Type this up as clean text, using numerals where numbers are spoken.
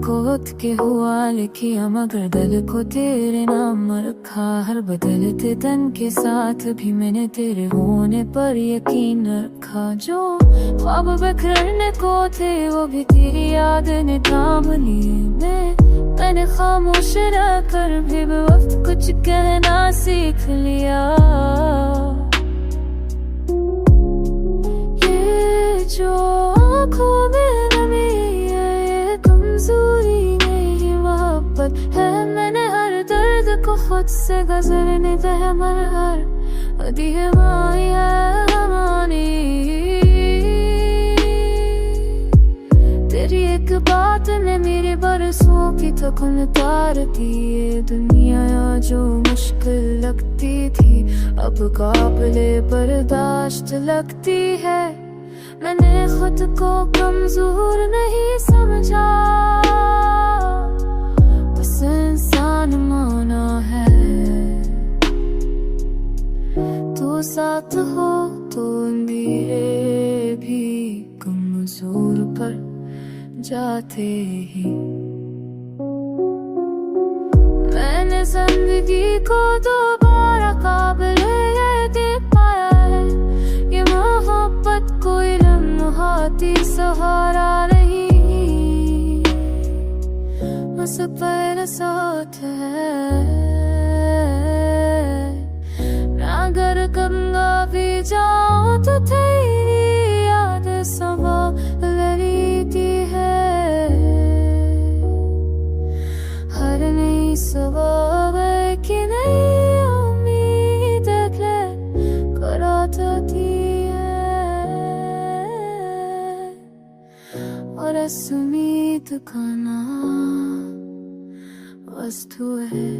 खुद के हुआ लिखिया मगर दिल को तेरे नाम रखा। हर बदलते तन के साथ भी मैंने तेरे होने पर यकीन रखा। जो ख्वाब बिखरने को थे वो भी तेरी याद ने थाम लिए। मैंने खामोश रहकर भी वक्त कुछ कहना सीख लिया। ये जो आँखों में नमी है ये कमजोरी नहीं मोहब्बत है। मैंने हर दर्द को खुद से गुजरने दिया। मर हर दिहवाई है हमारी। तेरी एक बात ने मेरे बरसों की थकन उतार दी। ये दुनिया जो मुश्किल लगती थी अब काबिले बर्दाश्त लगती है। मैंने खुद को कमजोर नहीं समझा बस इंसान माना है। तू साथ हो तो अंधेरे भी कमजोर पर जाते ही। मैंने जिंदगी को दोबारा काबिले दे पाया है। ये मोहब्बत कोई लम्हाती सहारा नहीं बस पर साथ है। मैं अगर गंगा भी जाऊं तो तेरी याद समा लेती है। हर नई सुबह की नई उम्मीद कराती है और इस उम्मीद का नाम वस्तु है।